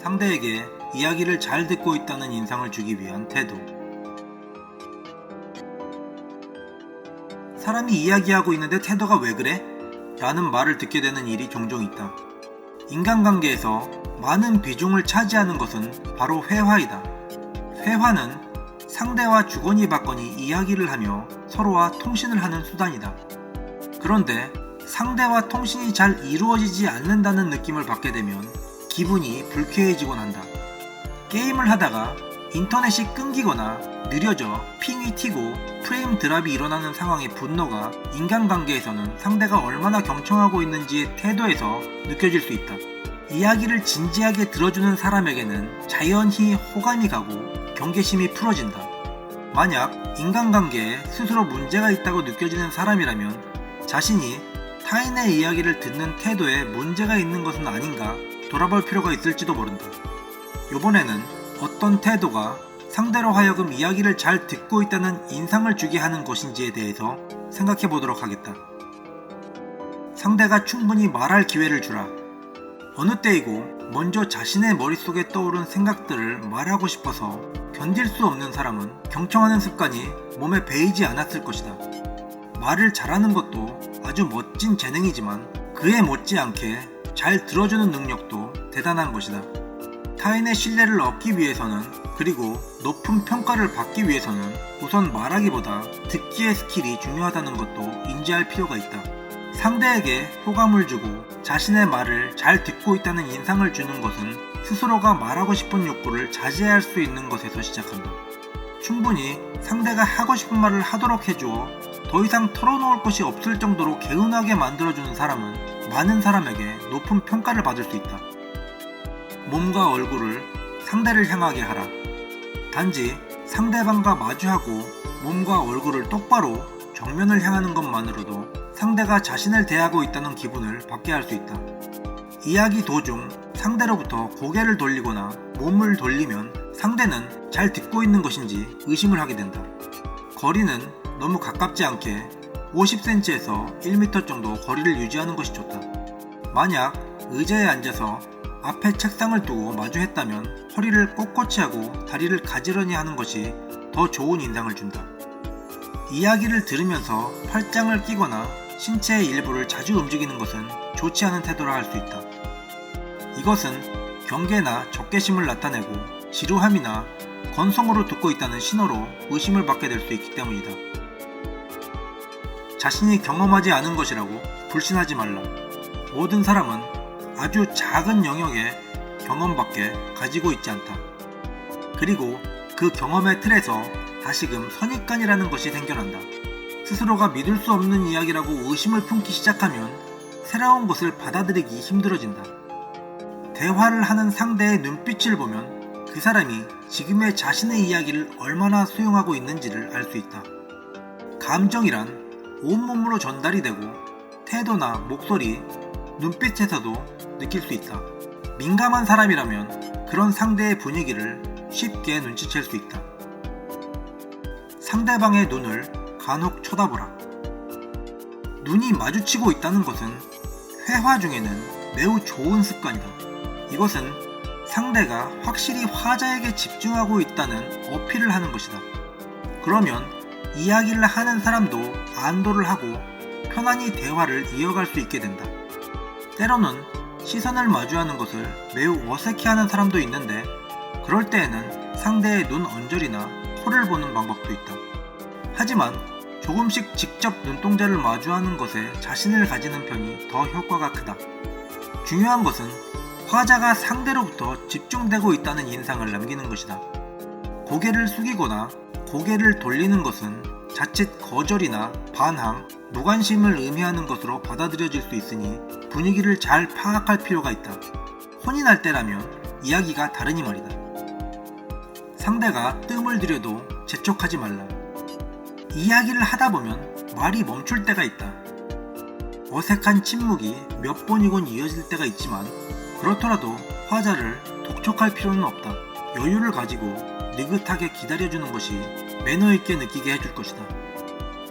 상대에게 이야기를 잘 듣고 있다는 인상을 주기 위한 태도. 사람이 이야기하고 있는데 태도가 왜 그래? 라는 말을 듣게 되는 일이 종종 있다. 인간관계에서 많은 비중을 차지하는 것은 바로 회화이다. 회화는 상대와 주거니 받거니 이야기를 하며 서로와 통신을 하는 수단이다. 그런데 상대와 통신이 잘 이루어지지 않는다는 느낌을 받게 되면 기분이 불쾌해지곤 한다. 게임을 하다가 인터넷이 끊기거나 느려져 핑이 튀고 프레임 드랍이 일어나는 상황의 분노가 인간관계에서는 상대가 얼마나 경청하고 있는지의 태도에서 느껴질 수 있다. 이야기를 진지하게 들어주는 사람에게는 자연히 호감이 가고 경계심이 풀어진다. 만약 인간관계에 스스로 문제가 있다고 느껴지는 사람이라면 자신이 타인의 이야기를 듣는 태도에 문제가 있는 것은 아닌가 돌아볼 필요가 있을지도 모른다. 이번에는 어떤 태도가 상대로 하여금 이야기를 잘 듣고 있다는 인상을 주게 하는 것인지에 대해서 생각해 보도록 하겠다. 상대가 충분히 말할 기회를 주라. 어느 때이고 먼저 자신의 머릿속에 떠오른 생각들을 말하고 싶어서 견딜 수 없는 사람은 경청하는 습관이 몸에 배이지 않았을 것이다. 말을 잘하는 것도 아주 멋진 재능이지만 그에 못지않게 잘 들어주는 능력도 대단한 것이다. 타인의 신뢰를 얻기 위해서는, 그리고 높은 평가를 받기 위해서는 우선 말하기보다 듣기의 스킬이 중요하다는 것도 인지할 필요가 있다. 상대에게 호감을 주고 자신의 말을 잘 듣고 있다는 인상을 주는 것은 스스로가 말하고 싶은 욕구를 자제할 수 있는 것에서 시작한다. 충분히 상대가 하고 싶은 말을 하도록 해주어 더 이상 털어놓을 것이 없을 정도로 개운하게 만들어주는 사람은 많은 사람에게 높은 평가를 받을 수 있다. 몸과 얼굴을 상대를 향하게 하라. 단지 상대방과 마주하고 몸과 얼굴을 똑바로 정면을 향하는 것만으로도 상대가 자신을 대하고 있다는 기분을 받게 할 수 있다. 이야기 도중 상대로부터 고개를 돌리거나 몸을 돌리면 상대는 잘 듣고 있는 것인지 의심을 하게 된다. 거리는 너무 가깝지 않게 50cm에서 1m 정도 거리를 유지하는 것이 좋다. 만약 의자에 앉아서 앞에 책상을 두고 마주했다면 허리를 꼿꼿이 하고 다리를 가지런히 하는 것이 더 좋은 인상을 준다. 이야기를 들으면서 팔짱을 끼거나 신체의 일부를 자주 움직이는 것은 좋지 않은 태도라 할 수 있다. 이것은 경계나 적개심을 나타내고 지루함이나 건성으로 듣고 있다는 신호로 의심을 받게 될 수 있기 때문이다. 자신이 경험하지 않은 것이라고 불신하지 말라. 모든 사람은 아주 작은 영역의 경험밖에 가지고 있지 않다. 그리고 그 경험의 틀에서 다시금 선입관이라는 것이 생겨난다. 스스로가 믿을 수 없는 이야기라고 의심을 품기 시작하면 새로운 것을 받아들이기 힘들어진다. 대화를 하는 상대의 눈빛을 보면 그 사람이 지금의 자신의 이야기를 얼마나 수용하고 있는지를 알 수 있다. 감정이란 온몸으로 전달이 되고 태도나 목소리, 눈빛에서도 느낄 수 있다. 민감한 사람이라면 그런 상대의 분위기를 쉽게 눈치챌 수 있다. 상대방의 눈을 간혹 쳐다보라. 눈이 마주치고 있다는 것은 회화 중에는 매우 좋은 습관이다. 이것은 상대가 확실히 화자에게 집중하고 있다는 어필을 하는 것이다. 그러면 이야기를 하는 사람도 안도를 하고 편안히 대화를 이어갈 수 있게 된다. 때로는 시선을 마주하는 것을 매우 어색해하는 사람도 있는데 그럴 때에는 상대의 눈 언저리나 코를 보는 방법도 있다. 하지만 조금씩 직접 눈동자를 마주하는 것에 자신을 가지는 편이 더 효과가 크다. 중요한 것은 화자가 상대로부터 집중되고 있다는 인상을 남기는 것이다. 고개를 숙이거나 고개를 돌리는 것은 자칫 거절이나 반항, 무관심을 의미하는 것으로 받아들여질 수 있으니 분위기를 잘 파악할 필요가 있다. 혼이 날 때라면 이야기가 다르니 말이다. 상대가 뜸을 들여도 재촉하지 말라. 이야기를 하다 보면 말이 멈출 때가 있다. 어색한 침묵이 몇 번이곤 이어질 때가 있지만 그렇더라도 화자를 독촉할 필요는 없다. 여유를 가지고 느긋하게 기다려주는 것이 매너 있게 느끼게 해줄 것이다.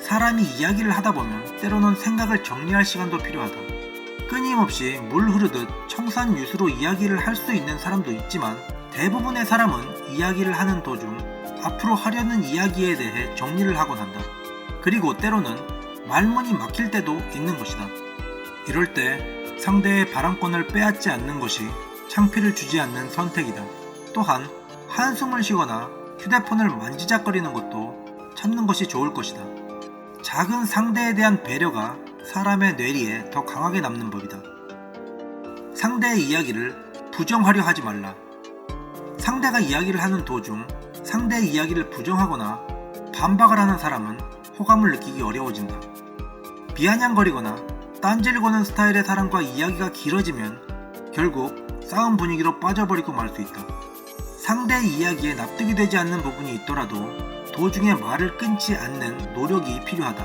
사람이 이야기를 하다 보면 때로는 생각을 정리할 시간도 필요하다. 끊임없이 물 흐르듯 청산유수로 이야기를 할 수 있는 사람도 있지만 대부분의 사람은 이야기를 하는 도중 앞으로 하려는 이야기에 대해 정리를 하곤 한다. 그리고 때로는 말문이 막힐 때도 있는 것이다. 이럴 때 상대의 발언권을 빼앗지 않는 것이 창피를 주지 않는 선택이다. 또한 한숨을 쉬거나 휴대폰을 만지작거리는 것도 참는 것이 좋을 것이다. 작은 상대에 대한 배려가 사람의 뇌리에 더 강하게 남는 법이다. 상대의 이야기를 부정하려 하지 말라. 상대가 이야기를 하는 도중 상대의 이야기를 부정하거나 반박을 하는 사람은 호감을 느끼기 어려워진다. 비아냥거리거나 딴지를 거는 스타일의 사람과 이야기가 길어지면 결국 싸움 분위기로 빠져버리고 말 수 있다. 상대의 이야기에 납득이 되지 않는 부분이 있더라도 도중에 말을 끊지 않는 노력이 필요하다.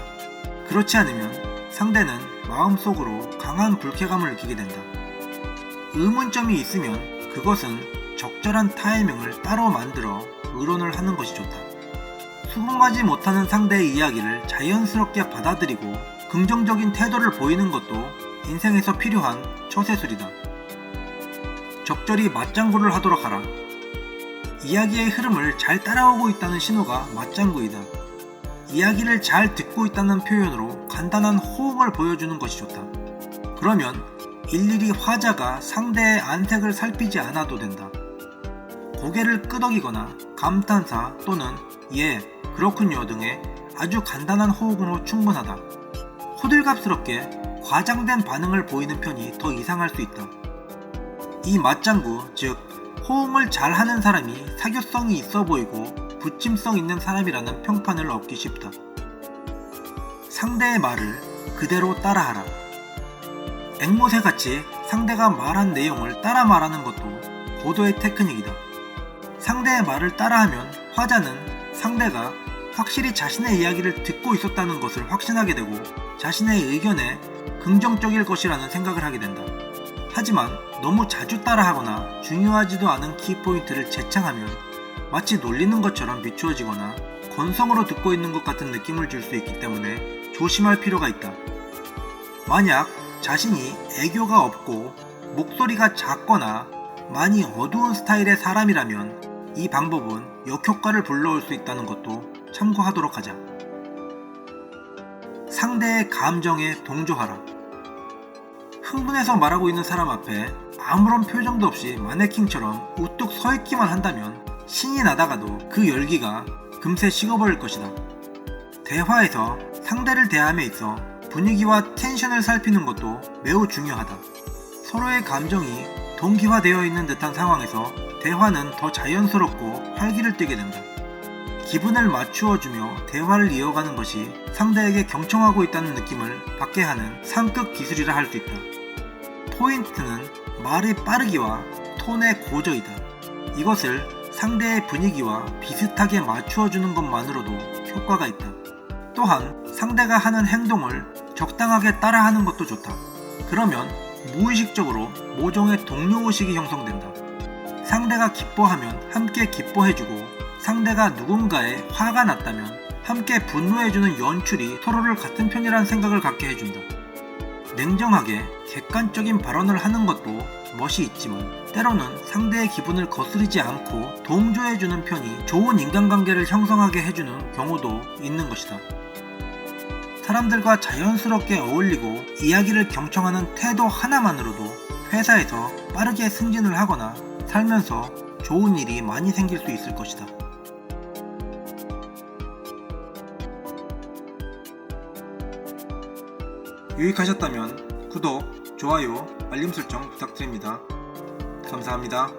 그렇지 않으면 상대는 마음속으로 강한 불쾌감을 느끼게 된다. 의문점이 있으면 그것은 적절한 타이밍을 따로 만들어 의론을 하는 것이 좋다. 수긍하지 못하는 상대의 이야기를 자연스럽게 받아들이고 긍정적인 태도를 보이는 것도 인생에서 필요한 처세술이다. 적절히 맞장구를 하도록 하라. 이야기의 흐름을 잘 따라오고 있다는 신호가 맞장구이다. 이야기를 잘 듣고 있다는 표현으로 간단한 호응을 보여주는 것이 좋다. 그러면 일일이 화자가 상대의 안색을 살피지 않아도 된다. 고개를 끄덕이거나 감탄사 또는 예, 그렇군요 등의 아주 간단한 호응으로 충분하다. 호들갑스럽게 과장된 반응을 보이는 편이 더 이상할 수 있다. 이 맞장구, 즉 호응을 잘하는 사람이 사교성이 있어 보이고 부침성 있는 사람이라는 평판을 얻기 쉽다. 상대의 말을 그대로 따라하라. 앵무새같이 상대가 말한 내용을 따라 말하는 것도 고도의 테크닉이다. 상대의 말을 따라하면 화자는 상대가 확실히 자신의 이야기를 듣고 있었다는 것을 확신하게 되고 자신의 의견에 긍정적일 것이라는 생각을 하게 된다. 하지만 너무 자주 따라하거나 중요하지도 않은 키포인트를 재창하면 마치 놀리는 것처럼 비추어지거나 건성으로 듣고 있는 것 같은 느낌을 줄 수 있기 때문에 조심할 필요가 있다. 만약 자신이 애교가 없고 목소리가 작거나 많이 어두운 스타일의 사람이라면 이 방법은 역효과를 불러올 수 있다는 것도 참고하도록 하자. 상대의 감정에 동조하라. 흥분해서 말하고 있는 사람 앞에 아무런 표정도 없이 마네킹처럼 우뚝 서 있기만 한다면 신이 나다가도 그 열기가 금세 식어버릴 것이다. 대화에서 상대를 대함에 있어 분위기와 텐션을 살피는 것도 매우 중요하다. 서로의 감정이 동기화되어 있는 듯한 상황에서 대화는 더 자연스럽고 활기를 띠게 된다. 기분을 맞추어주며 대화를 이어가는 것이 상대에게 경청하고 있다는 느낌을 받게 하는 상급 기술이라 할 수 있다. 포인트는 말의 빠르기와 톤의 고저이다. 이것을 상대의 분위기와 비슷하게 맞추어주는 것만으로도 효과가 있다. 또한 상대가 하는 행동을 적당하게 따라하는 것도 좋다. 그러면 무의식적으로 모종의 동료의식이 형성된다. 상대가 기뻐하면 함께 기뻐해주고 상대가 누군가에 화가 났다면 함께 분노해주는 연출이 서로를 같은 편이라는 생각을 갖게 해준다. 냉정하게 객관적인 발언을 하는 것도 멋이 있지만 때로는 상대의 기분을 거스르지 않고 동조해주는 편이 좋은 인간관계를 형성하게 해주는 경우도 있는 것이다. 사람들과 자연스럽게 어울리고 이야기를 경청하는 태도 하나만으로도 회사에서 빠르게 승진을 하거나 살면서 좋은 일이 많이 생길 수 있을 것이다. 유익하셨다면 구독, 좋아요, 알림 설정 부탁드립니다. 감사합니다.